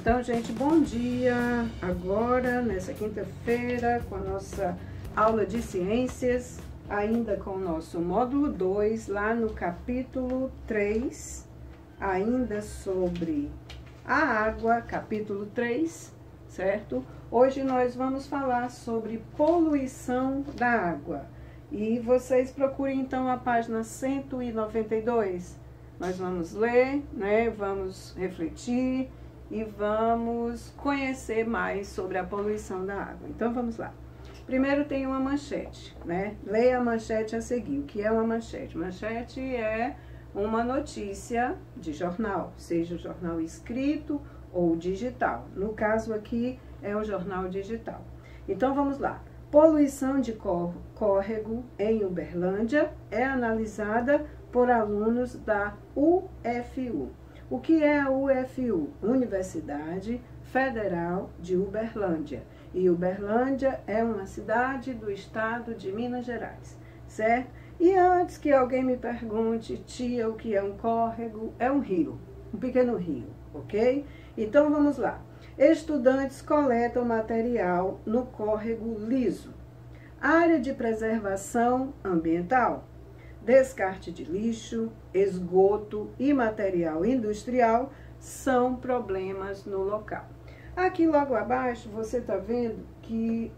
Então, gente, bom dia! Agora, nessa quinta-feira, com a nossa aula de ciências, ainda com o nosso módulo 2, lá no capítulo 3, ainda sobre a água, capítulo 3, certo? Hoje nós vamos falar sobre poluição da água. E vocês procurem, então, a página 192. Nós vamos ler, né? Vamos refletir e vamos conhecer mais sobre a poluição da água. Então, vamos lá. Primeiro tem uma manchete, né? Leia a manchete a seguir. O que é uma manchete? Manchete é uma notícia de jornal, seja o jornal escrito ou digital. No caso aqui, é o jornal digital. Então, vamos lá. Poluição de córrego em Uberlândia é analisada por alunos da UFU. O que é a UFU? Universidade Federal de Uberlândia. E Uberlândia é uma cidade do estado de Minas Gerais, certo? E antes que alguém me pergunte, tia, o que é um córrego? É um rio, um pequeno rio, ok? Então vamos lá. Estudantes coletam material no córrego liso. Área de preservação ambiental. Descarte de lixo, esgoto e material industrial são problemas no local. Aqui logo abaixo você está vendo que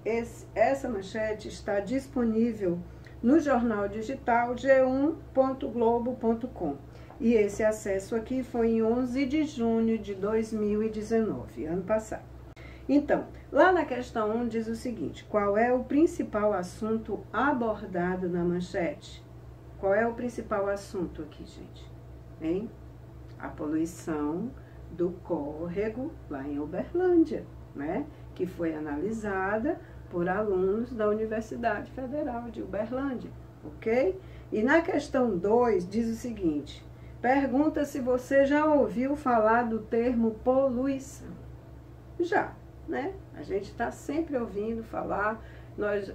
essa manchete está disponível no jornal digital g1.globo.com. E esse acesso aqui foi em 11 de junho de 2019, ano passado. Então, lá na questão 1 diz o seguinte: qual é o principal assunto abordado na manchete? Qual é o principal assunto aqui, gente? Hein? A poluição do córrego lá em Uberlândia, né? Que foi analisada por alunos da Universidade Federal de Uberlândia, ok? E na questão 2 diz o seguinte: pergunta se você já ouviu falar do termo poluição. Já, né? A gente está sempre ouvindo falar, nós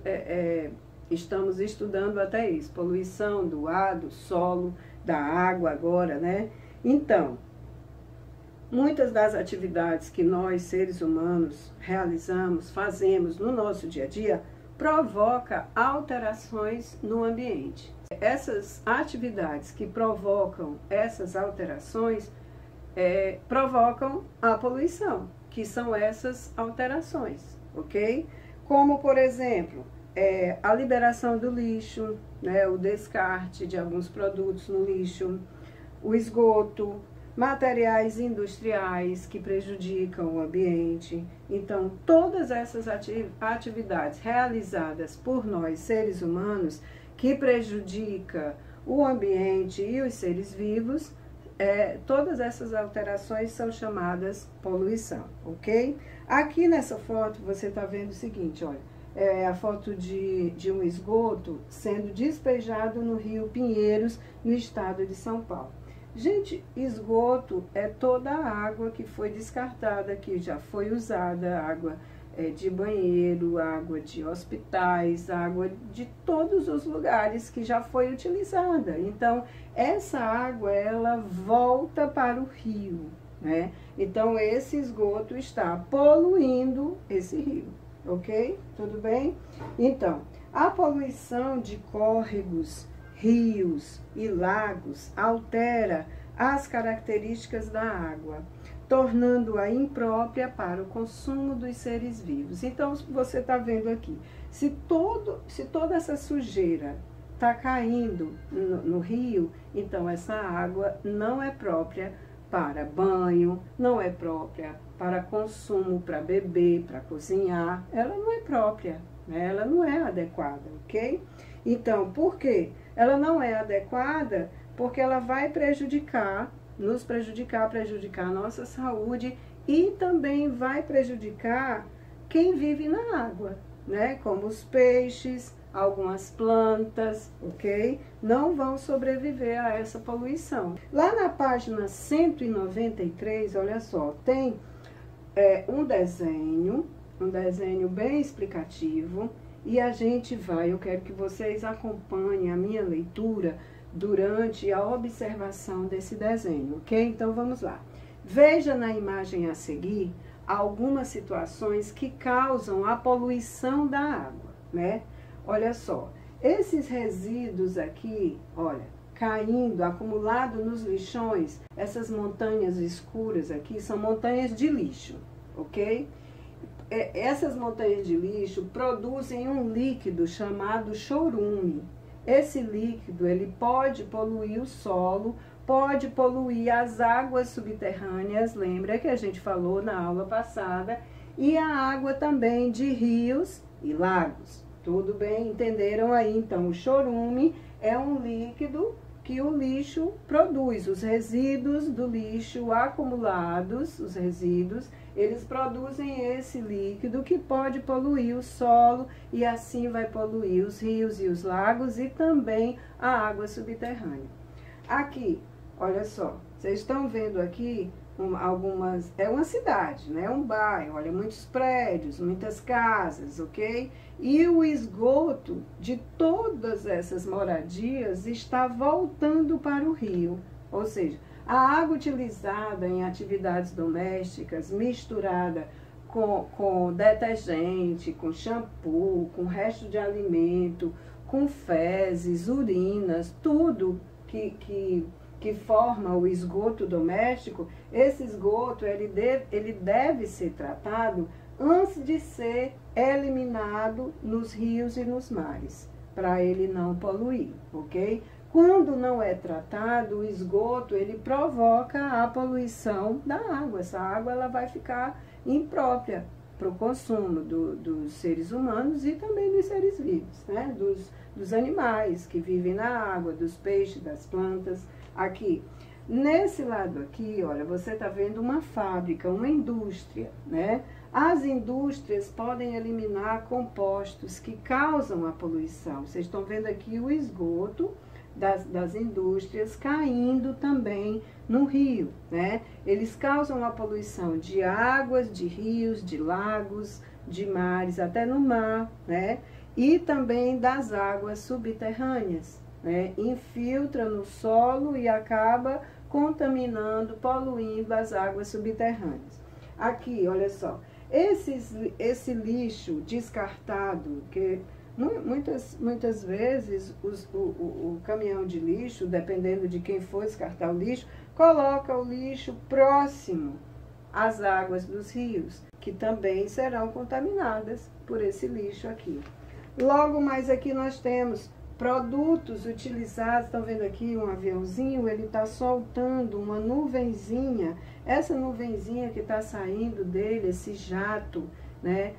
estamos estudando até isso, poluição do ar, do solo, da água agora, né? Então, muitas das atividades que nós, seres humanos, realizamos, fazemos no nosso dia a dia, provoca alterações no ambiente. Essas atividades que provocam essas alterações, provocam a poluição, que são essas alterações, ok? Como, por exemplo, a liberação do lixo, né, o descarte de alguns produtos no lixo, o esgoto, materiais industriais que prejudicam o ambiente. Então, todas essas atividades realizadas por nós, seres humanos, que prejudicam o ambiente e os seres vivos, todas essas alterações são chamadas poluição, ok? Aqui nessa foto você está vendo o seguinte, olha, é a foto de um esgoto sendo despejado no Rio Pinheiros, no estado de São Paulo. Gente, esgoto é toda a água que foi descartada, que já foi usada, água de banheiro, água de hospitais, água de todos os lugares que já foi utilizada. Então, essa água, ela volta para o rio, né? Então, esse esgoto está poluindo esse rio, ok? Tudo bem? Então, a poluição de córregos, rios e lagos altera as características da água, tornando-a imprópria para o consumo dos seres vivos. Então, você está vendo aqui, se toda essa sujeira está caindo no rio, então essa água não é própria para banho, não é própria para consumo, para beber, para cozinhar, ela não é própria, né? Ela não é adequada, ok? Então, por quê? Ela não é adequada porque ela vai prejudicar a nossa saúde e também vai prejudicar quem vive na água, né? Como os peixes, algumas plantas, ok? Não vão sobreviver a essa poluição. Lá na página 193, olha só, tem um desenho bem explicativo e a gente eu quero que vocês acompanhem a minha leitura durante a observação desse desenho, ok? Então, vamos lá. Veja na imagem a seguir algumas situações que causam a poluição da água, né? Olha só, esses resíduos aqui, olha, caindo, acumulado nos lixões, essas montanhas escuras aqui são montanhas de lixo, ok? Essas montanhas de lixo produzem um líquido chamado chorume. Esse líquido, ele pode poluir o solo, pode poluir as águas subterrâneas, lembra que a gente falou na aula passada, e a água também de rios e lagos. Tudo bem? Entenderam aí? Então, o chorume é um líquido que o lixo produz. Os resíduos do lixo acumulados, os resíduos, eles produzem esse líquido que pode poluir o solo e assim vai poluir os rios e os lagos e também a água subterrânea. Aqui, olha só, vocês estão vendo aqui algumas, é uma cidade, né? Um bairro, olha, muitos prédios, muitas casas, ok? E o esgoto de todas essas moradias está voltando para o rio, ou seja, a água utilizada em atividades domésticas, misturada com detergente, com shampoo, com resto de alimento, com fezes, urinas, tudo que forma o esgoto doméstico, esse esgoto ele deve ser tratado antes de ser eliminado nos rios e nos mares, para ele não poluir, ok? Quando não é tratado, o esgoto ele provoca a poluição da água. Essa água ela vai ficar imprópria para o consumo dos seres humanos e também dos seres vivos, né? Dos animais que vivem na água, dos peixes, das plantas. Aqui, nesse lado aqui, olha, você está vendo uma fábrica, uma indústria, né? As indústrias podem eliminar compostos que causam a poluição. Vocês estão vendo aqui o esgoto das indústrias caindo também no rio, né? Eles causam a poluição de águas, de rios, de lagos, de mares, até no mar, né? E também das águas subterrâneas, né? Infiltra no solo e acaba contaminando, poluindo as águas subterrâneas. Aqui, olha só, esse lixo descartado, que muitas vezes o caminhão de lixo, dependendo de quem for descartar o lixo, coloca o lixo próximo às águas dos rios, que também serão contaminadas por esse lixo aqui. Logo mais aqui nós temos produtos utilizados, estão vendo aqui um aviãozinho, ele está soltando uma nuvenzinha, essa nuvenzinha que está saindo dele, esse jato, né,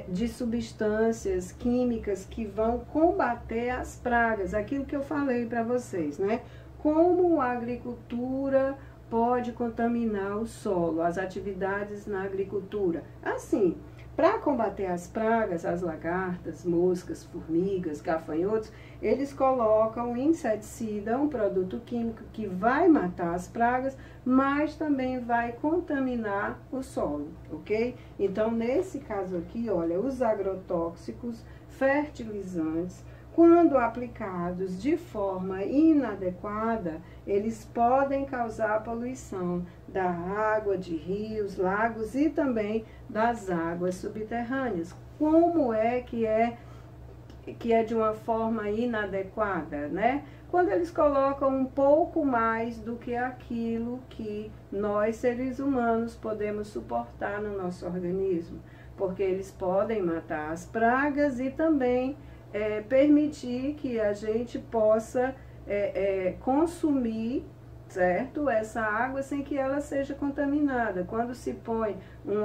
de substâncias químicas que vão combater as pragas, aquilo que eu falei para vocês, né? Como a agricultura pode contaminar o solo, as atividades na agricultura. Assim, para combater as pragas, as lagartas, moscas, formigas, gafanhotos, eles colocam inseticida, um produto químico que vai matar as pragas, mas também vai contaminar o solo, ok? Então, nesse caso aqui, olha, os agrotóxicos, fertilizantes, quando aplicados de forma inadequada, eles podem causar poluição da água, de rios, lagos e também das águas subterrâneas. Como é que é de uma forma inadequada, né? Quando eles colocam um pouco mais do que aquilo que nós, seres humanos, podemos suportar no nosso organismo, porque eles podem matar as pragas e também permitir que a gente possa consumir, certo? Essa água sem que ela seja contaminada. Quando se põe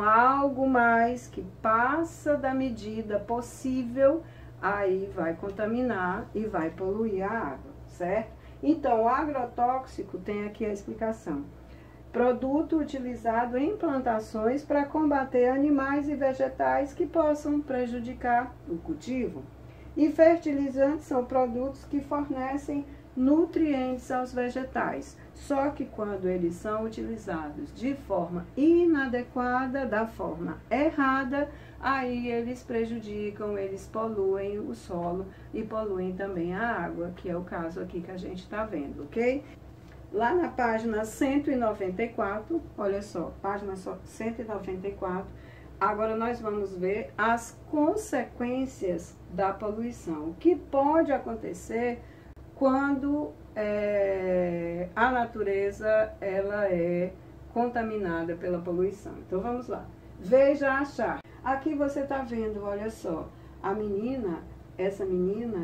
algo mais que passa da medida possível, aí vai contaminar e vai poluir a água, certo? Então, o agrotóxico tem aqui a explicação. Produto utilizado em plantações para combater animais e vegetais que possam prejudicar o cultivo. E fertilizantes são produtos que fornecem nutrientes aos vegetais, só que quando eles são utilizados de forma inadequada, da forma errada, aí eles prejudicam, eles poluem o solo e poluem também a água, que é o caso aqui que a gente está vendo, ok? lá na página 194, olha só, página 194, agora nós vamos ver as consequências da poluição. O que pode acontecer quando a natureza ela é contaminada pela poluição. Então vamos lá. Veja a charge. Aqui você está vendo, olha só, a menina, essa menina,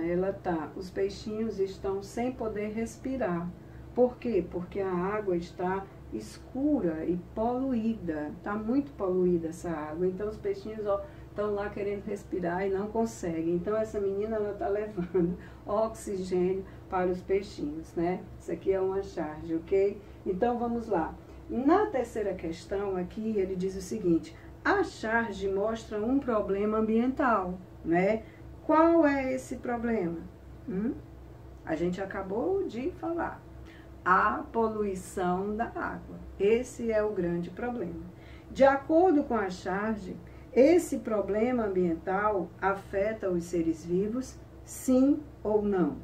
os peixinhos estão sem poder respirar. Por quê? Porque a água está escura e poluída, está muito poluída essa água. Então os peixinhos estão lá querendo respirar e não conseguem. Então essa menina está levando oxigênio para os peixinhos, né? Isso aqui é uma charge, ok? Então vamos lá. Na terceira questão aqui ele diz o seguinte: a charge mostra um problema ambiental, né? Qual é esse problema? A gente acabou de falar. A poluição da água. Esse é o grande problema. De acordo com a charge, esse problema ambiental afeta os seres vivos, sim ou não?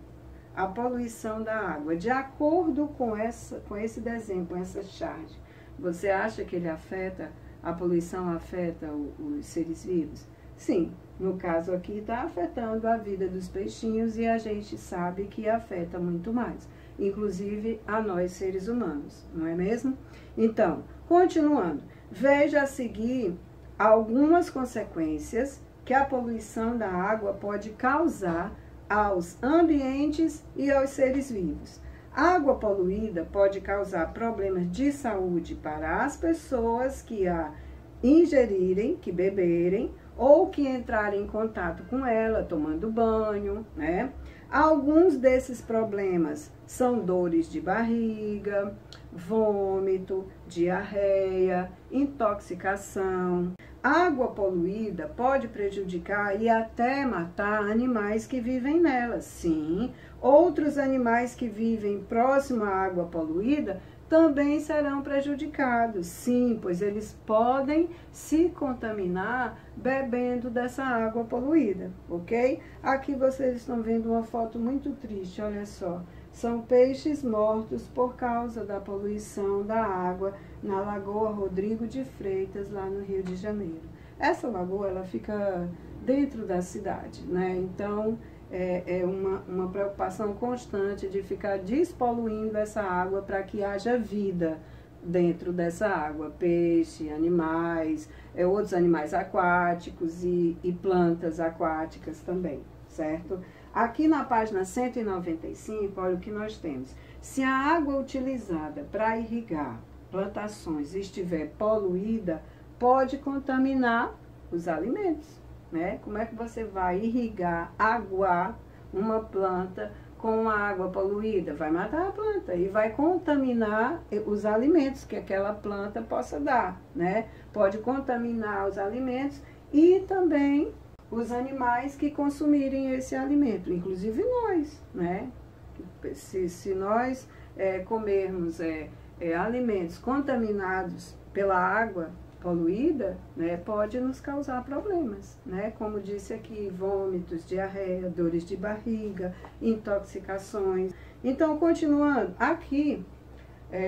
A poluição da água. De acordo com esse desenho, com essa charge, você acha que a poluição afeta os seres vivos? Sim, no caso aqui está afetando a vida dos peixinhos e a gente sabe que afeta muito mais, inclusive a nós seres humanos, não é mesmo? Então, continuando, veja a seguir algumas consequências que a poluição da água pode causar aos ambientes e aos seres vivos. A água poluída pode causar problemas de saúde para as pessoas que a ingerirem, que beberem, ou que entrarem em contato com ela, tomando banho, né? Alguns desses problemas são dores de barriga, vômito, diarreia, intoxicação. Água poluída pode prejudicar e até matar animais que vivem nela. Sim, outros animais que vivem próximo à água poluída também serão prejudicados. Sim, pois eles podem se contaminar bebendo dessa água poluída, ok? Aqui vocês estão vendo uma foto muito triste, olha só. São peixes mortos por causa da poluição da água na Lagoa Rodrigo de Freitas, lá no Rio de Janeiro. Essa lagoa, ela fica dentro da cidade, né? Então, é uma preocupação constante de ficar despoluindo essa água para que haja vida dentro dessa água. Peixe, animais, outros animais aquáticos e plantas aquáticas também, certo? Aqui na página 195, olha o que nós temos. Se a água utilizada para irrigar plantações estiver poluída, pode contaminar os alimentos, né? Como é que você vai irrigar, aguar uma planta com a água poluída? Vai matar a planta e vai contaminar os alimentos que aquela planta possa dar, né? Pode contaminar os alimentos e também os animais que consumirem esse alimento, inclusive nós, né? Se nós comermos alimentos contaminados pela água poluída, né, pode nos causar problemas, né? Como disse aqui, vômitos, diarreia, dores de barriga, intoxicações. Então, continuando, aqui,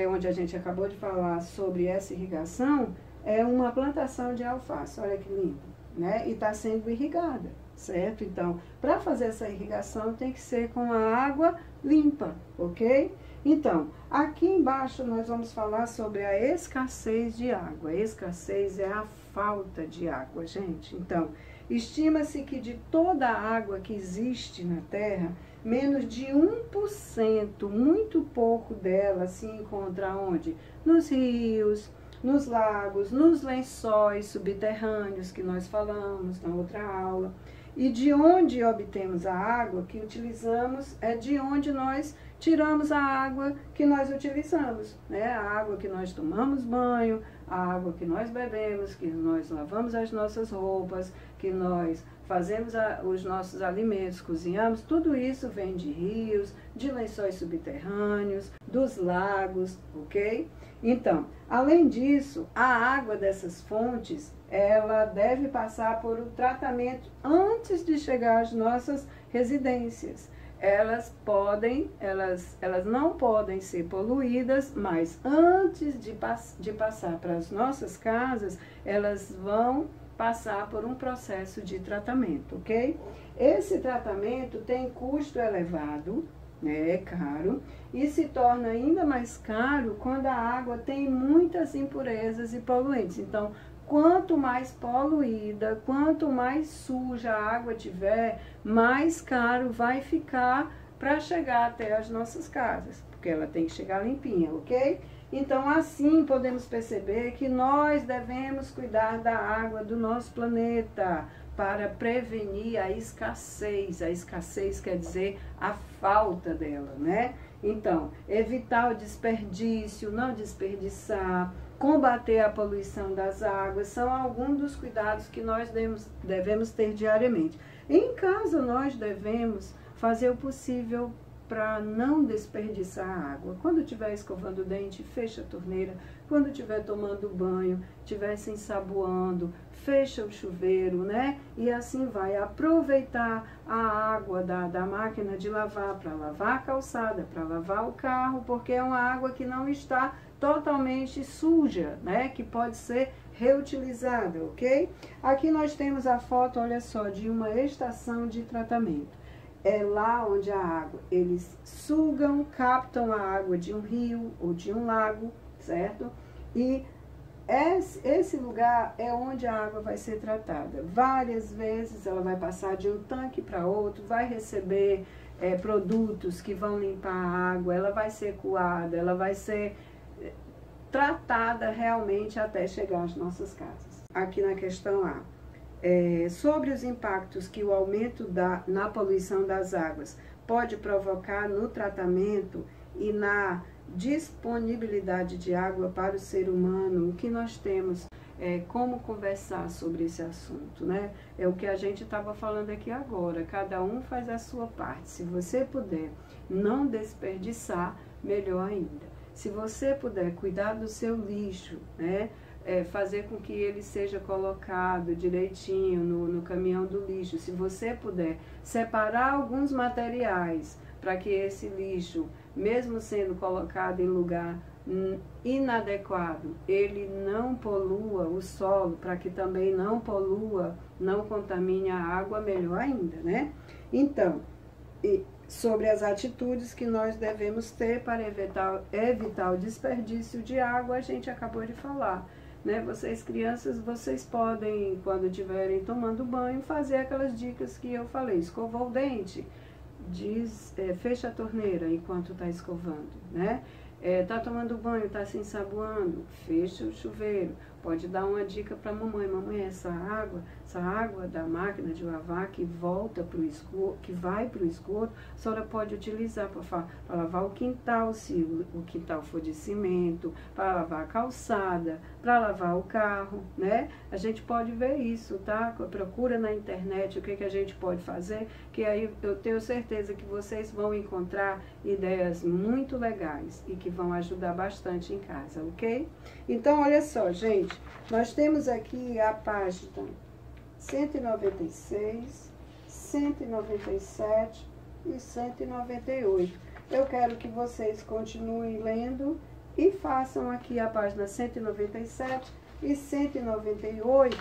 onde a gente acabou de falar sobre essa irrigação, é uma plantação de alface, olha que lindo, né? E está sendo irrigada, certo? Então, para fazer essa irrigação tem que ser com a água limpa, ok? Então, aqui embaixo nós vamos falar sobre a escassez de água. A escassez é a falta de água, gente. Então, estima-se que de toda a água que existe na Terra, menos de 1%, muito pouco dela se encontra onde? Nos rios, nos lagos, nos lençóis subterrâneos que nós falamos na outra aula. E de onde obtemos a água que utilizamos é de onde nós tiramos a água que nós utilizamos, né? A água que nós tomamos banho, a água que nós bebemos, que nós lavamos as nossas roupas, que nós fazemos os nossos alimentos, cozinhamos, tudo isso vem de rios, de lençóis subterrâneos, dos lagos, ok? Então, além disso, a água dessas fontes, ela deve passar por um tratamento antes de chegar às nossas residências. elas não podem ser poluídas, mas antes de passar para as nossas casas, elas vão passar por um processo de tratamento, ok? Esse tratamento tem custo elevado, né, é caro, e se torna ainda mais caro quando a água tem muitas impurezas e poluentes. Então, quanto mais poluída, quanto mais suja a água tiver, mais caro vai ficar para chegar até as nossas casas, porque ela tem que chegar limpinha, ok? Então, assim podemos perceber que nós devemos cuidar da água do nosso planeta para prevenir a escassez. A escassez quer dizer a falta dela, né? Então, evitar o desperdício, não desperdiçar, combater a poluição das águas, são alguns dos cuidados que nós devemos ter diariamente. Em casa, nós devemos fazer o possível para não desperdiçar a água. Quando estiver escovando o dente, fecha a torneira. Quando estiver tomando banho, estiver se ensaboando, fecha o chuveiro, né? E assim vai. Aproveitar a água da máquina de lavar para lavar a calçada, para lavar o carro, porque é uma água que não está totalmente suja, né? Que pode ser reutilizada, ok? Aqui nós temos a foto, olha só, de uma estação de tratamento. É lá onde a água, eles sugam, captam a água de um rio ou de um lago, certo? E esse lugar é onde a água vai ser tratada. Várias vezes ela vai passar de um tanque para outro, vai receber produtos que vão limpar a água, ela vai ser coada, ela vai ser tratada realmente até chegar às nossas casas. Aqui na questão A. Sobre os impactos que o aumento na poluição das águas pode provocar no tratamento e na disponibilidade de água para o ser humano, o que nós temos como conversar sobre esse assunto, né? É o que a gente estava falando aqui agora, cada um faz a sua parte. Se você puder não desperdiçar, melhor ainda. Se você puder cuidar do seu lixo, né? Fazer com que ele seja colocado direitinho no caminhão do lixo. Se você puder separar alguns materiais para que esse lixo, mesmo sendo colocado em lugar inadequado, ele não polua o solo, para que também não polua, não contamine a água, melhor ainda, né? Então, sobre as atitudes que nós devemos ter para evitar o desperdício de água, a gente acabou de falar. Né? Vocês crianças, vocês podem, quando estiverem tomando banho, fazer aquelas dicas que eu falei. Escovou o dente, fecha a torneira enquanto está escovando, né? Tá tomando banho, tá se ensaboando, fecha o chuveiro. Pode dar uma dica para a mamãe: mamãe, essa água da máquina de lavar que volta para o esgoto, que vai para o esgoto, a senhora pode utilizar para lavar o quintal, se o quintal for de cimento, para lavar a calçada, para lavar o carro, né? A gente pode ver isso, tá? Procura na internet o que a gente pode fazer, que aí eu tenho certeza que vocês vão encontrar ideias muito legais e que vão ajudar bastante em casa, ok? Então, olha só, gente, nós temos aqui a página 196, 197 e 198. Eu quero que vocês continuem lendo e façam aqui a página 197 e 198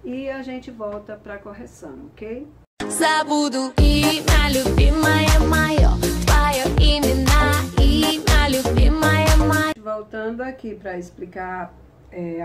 e a gente volta para a correção, ok? Забуду имя любимое мое, твое имя любимое мое. Voltando aqui para explicar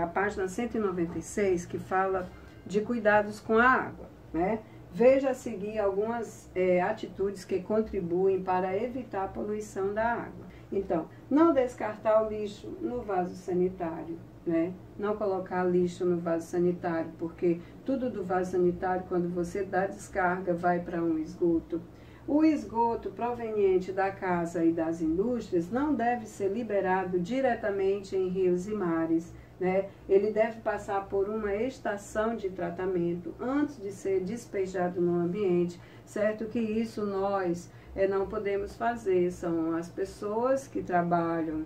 a página 196, que fala de cuidados com a água, né? Veja a seguir algumas atitudes que contribuem para evitar a poluição da água. Então, não descartar o lixo no vaso sanitário, né? Não colocar lixo no vaso sanitário, porque tudo do vaso sanitário, quando você dá descarga, vai para um esgoto. O esgoto proveniente da casa e das indústrias não deve ser liberado diretamente em rios e mares, né? Ele deve passar por uma estação de tratamento antes de ser despejado no ambiente, certo? Que isso nós não podemos fazer, são as pessoas que trabalham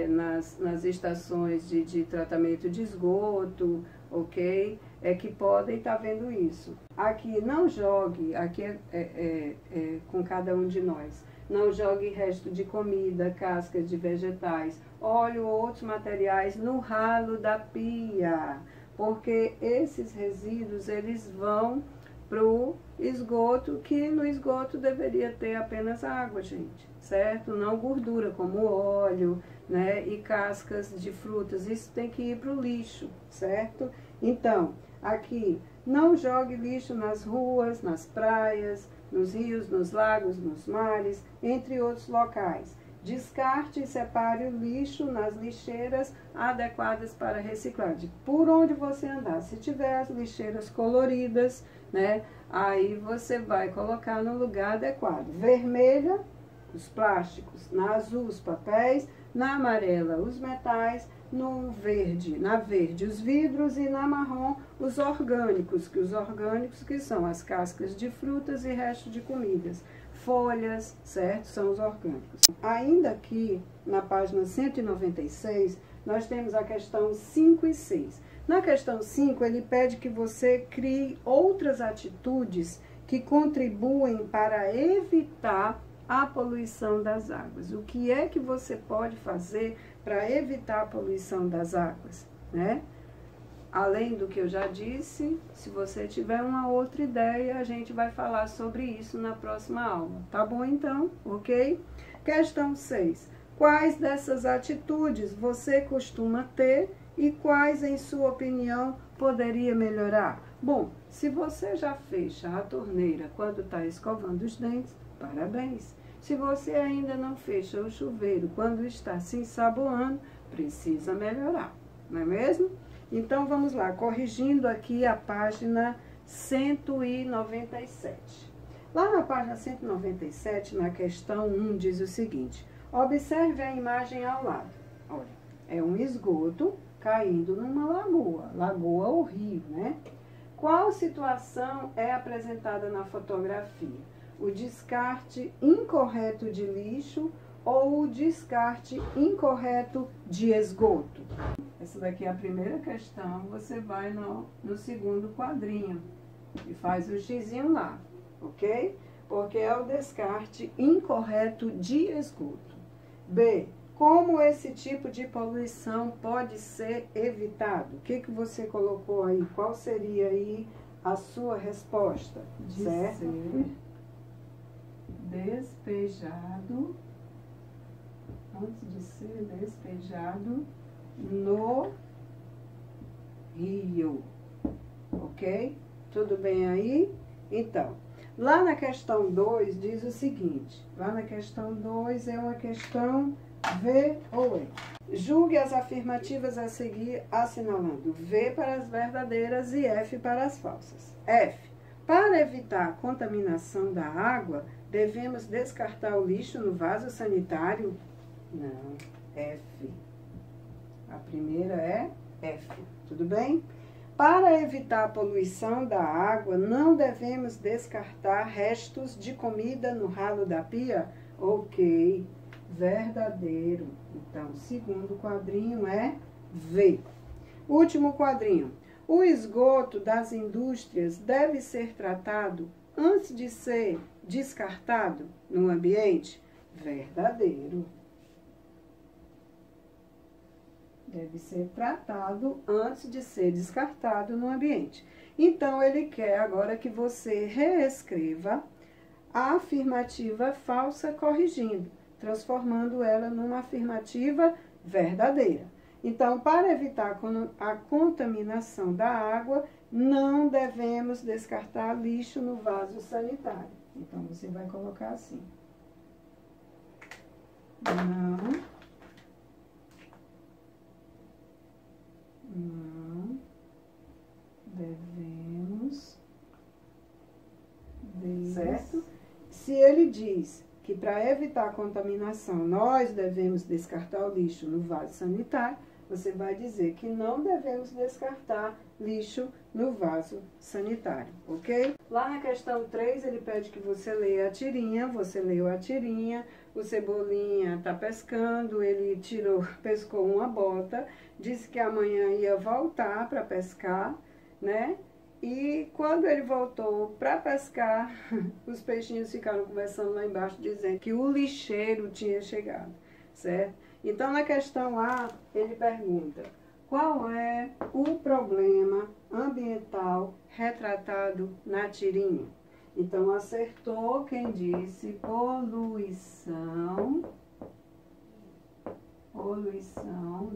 nas estações de tratamento de esgoto, ok? É que podem estar vendo isso. Aqui, não jogue, aqui com cada um de nós. Não jogue resto de comida, cascas de vegetais, óleo ou outros materiais no ralo da pia, porque esses resíduos, eles vão para o esgoto, que no esgoto deveria ter apenas água, gente, certo? Não gordura, como óleo, né, e cascas de frutas. Isso tem que ir para o lixo, certo? Então, aqui, não jogue lixo nas ruas, nas praias, nos rios, nos lagos, nos mares, entre outros locais. Descarte e separe o lixo nas lixeiras adequadas para reciclagem. Por onde você andar, se tiver as lixeiras coloridas, né, aí você vai colocar no lugar adequado. Vermelha, os plásticos; na azul, os papéis; na amarela, os metais; no verde, na verde, os vidros; e na marrom, os orgânicos, que são as cascas de frutas e restos de comidas. Folhas, certo? São os orgânicos. Ainda aqui, na página 196, nós temos a questão 5 e 6. Na questão 5, ele pede que você crie outras atitudes que contribuem para evitar a poluição das águas. O que é que você pode fazer para evitar a poluição das águas, né? Além do que eu já disse, se você tiver uma outra ideia, a gente vai falar sobre isso na próxima aula. Tá bom, então? Ok? Questão 6. Quais dessas atitudes você costuma ter e quais, em sua opinião, poderia melhorar? Bom, se você já fecha a torneira quando está escovando os dentes, parabéns. Se você ainda não fecha o chuveiro quando está se ensaboando, precisa melhorar, não é mesmo? Então, vamos lá, corrigindo aqui a página 197. Lá na página 197, na questão 1, diz o seguinte: observe a imagem ao lado. Olha, é um esgoto caindo numa lagoa ou rio, né? Qual situação é apresentada na fotografia? O descarte incorreto de lixo ou o descarte incorreto de esgoto? Essa daqui é a primeira questão. Você vai no segundo quadrinho e faz o xizinho lá, ok? Porque é o descarte incorreto de esgoto. B. Como esse tipo de poluição pode ser evitado? O que você colocou aí? Qual seria aí a sua resposta? Certo? Ser despejado, antes de ser despejado, no rio, ok? Tudo bem aí? Então, lá na questão 2 diz o seguinte, lá na questão 2 é uma questão V ou E. Julgue as afirmativas a seguir assinalando V para as verdadeiras e F para as falsas. F. Para evitar a contaminação da água, devemos descartar o lixo no vaso sanitário? Não, F. A primeira é F, tudo bem? Para evitar a poluição da água, não devemos descartar restos de comida no ralo da pia? Ok, verdadeiro. Então, o segundo quadrinho é V. Último quadrinho. O esgoto das indústrias deve ser tratado antes de ser descartado no ambiente? Verdadeiro. Deve ser tratado antes de ser descartado no ambiente. Então, ele quer agora que você reescreva a afirmativa falsa corrigindo, transformando ela numa afirmativa verdadeira. Então, para evitar a contaminação da água, não devemos descartar lixo no vaso sanitário. Então, você vai colocar assim. Não devemos, certo? Se ele diz que para evitar a contaminação nós devemos descartar o lixo no vaso sanitário, você vai dizer que não devemos descartar lixo no vaso sanitário, ok? Lá na questão 3, ele pede que você leia a tirinha, você leu a tirinha, O Cebolinha tá pescando, ele pescou uma bota, disse que amanhã ia voltar para pescar, né? E quando ele voltou para pescar, os peixinhos ficaram conversando lá embaixo, dizendo que o lixeiro tinha chegado, certo? Então, na questão A, ele pergunta: qual é o problema ambiental retratado na tirinha? Então, acertou quem disse poluição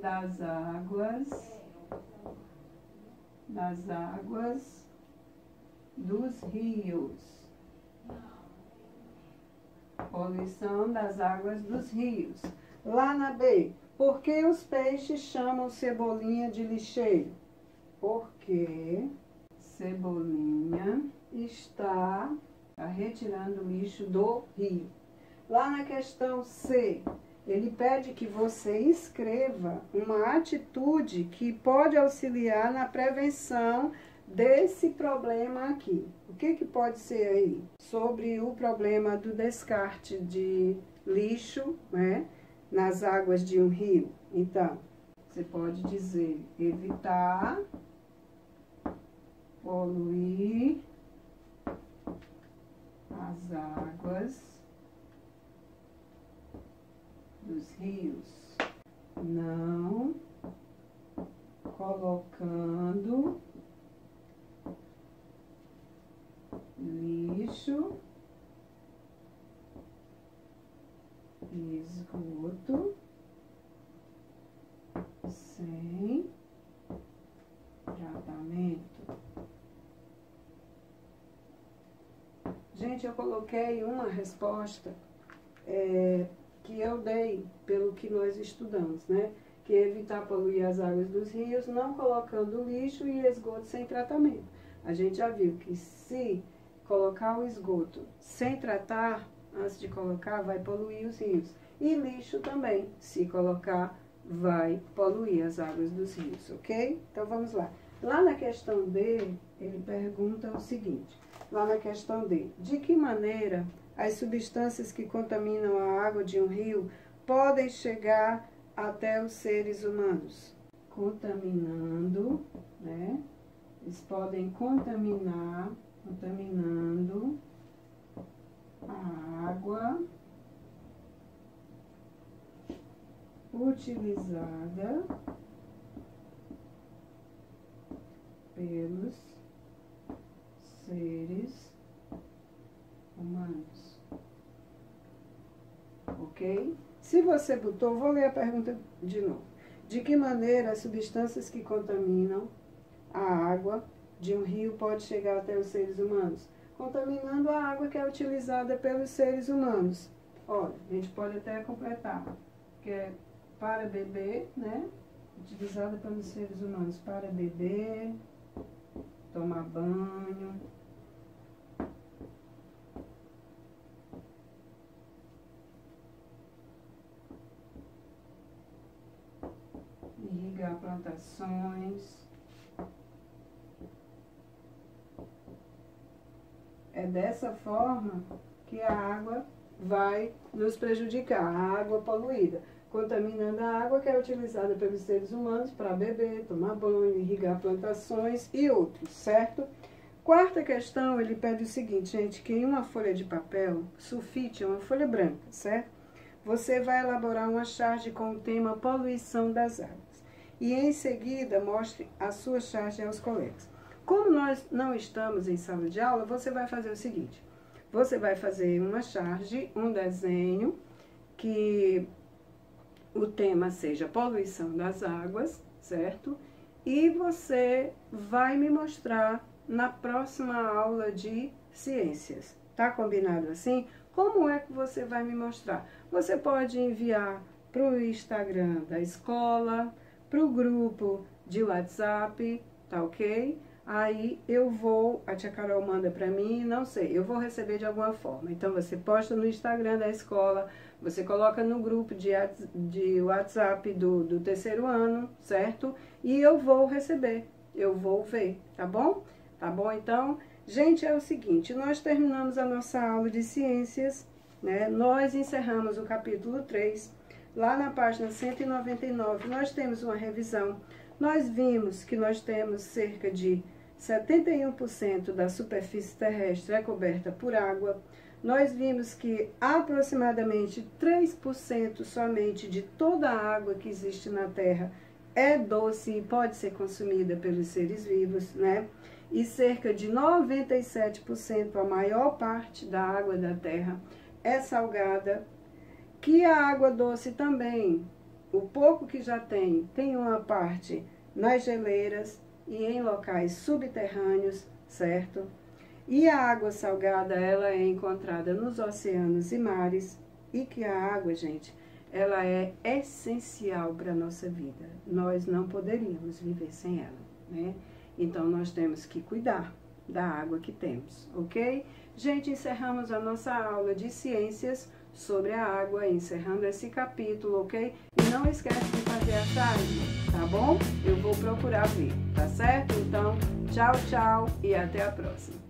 das águas dos rios. Poluição das águas dos rios. Lá na B, por que os peixes chamam Cebolinha de lixeiro? Porque Cebolinha está retirando o lixo do rio. Lá na questão C, ele pede que você escreva uma atitude que pode auxiliar na prevenção desse problema aqui. O que pode ser aí? Sobre o problema do descarte de lixo, né, nas águas de um rio. Então, você pode dizer: evitar poluir as águas dos rios, não colocando lixo e esgoto sem tratamento. Gente, eu coloquei uma resposta que eu dei pelo que nós estudamos, né? Que é evitar poluir as águas dos rios, não colocando lixo e esgoto sem tratamento. A gente já viu que se colocar o esgoto sem tratar, antes de colocar, vai poluir os rios. E lixo também, se colocar, vai poluir as águas dos rios, ok? Então vamos lá. Lá na questão D, ele pergunta o seguinte. Lá na questão D, de que maneira as substâncias que contaminam a água de um rio podem chegar até os seres humanos? Contaminando, né? Eles podem contaminando a água utilizada pelos seres humanos. Ok? Se você botou, vou ler a pergunta de novo. De que maneira as substâncias que contaminam a água de um rio podem chegar até os seres humanos? Contaminando a água que é utilizada pelos seres humanos. Olha, a gente pode até completar, que é para beber, né? Utilizada pelos seres humanos para beber, tomar banho, irrigar plantações. É dessa forma que a água vai nos prejudicar, a água poluída, contaminando a água que é utilizada pelos seres humanos para beber, tomar banho, irrigar plantações e outros, certo? Quarta questão, ele pede o seguinte, gente, que em uma folha de papel, sulfite é uma folha branca, certo? Você vai elaborar uma charge com o tema poluição das águas. E em seguida, mostre a sua charge aos colegas. Como nós não estamos em sala de aula, você vai fazer o seguinte. Você vai fazer uma charge, um desenho, que o tema seja poluição das águas, certo? E você vai me mostrar na próxima aula de ciências. Tá combinado assim? Como é que você vai me mostrar? Você pode enviar para o Instagram da escola, para o grupo de WhatsApp, tá ok? Aí a tia Carol manda para mim, não sei, eu vou receber de alguma forma. Então você posta no Instagram da escola, você coloca no grupo de WhatsApp do terceiro ano, certo? E eu vou receber, eu vou ver, tá bom? Tá bom? Então, gente, é o seguinte, nós terminamos a nossa aula de ciências né? Nós encerramos o capítulo 3, lá na página 199, nós temos uma revisão. Nós vimos que nós temos cerca de 71% da superfície terrestre é coberta por água. Nós vimos que aproximadamente 3% somente de toda a água que existe na Terra é doce e pode ser consumida pelos seres vivos, né? E cerca de 97%, a maior parte da água da Terra, é salgada. Que a água doce também, o pouco que já tem uma parte nas geleiras e em locais subterrâneos, certo? E a água salgada, ela é encontrada nos oceanos e mares, e que a água, gente, ela é essencial para a nossa vida. Nós não poderíamos viver sem ela, né? Então, nós temos que cuidar da água que temos, ok? Gente, encerramos a nossa aula de ciências sobre a água, encerrando esse capítulo, ok? E não esquece de fazer a chave, tá bom? Eu vou procurar ver, tá certo? Então, tchau, tchau e até a próxima.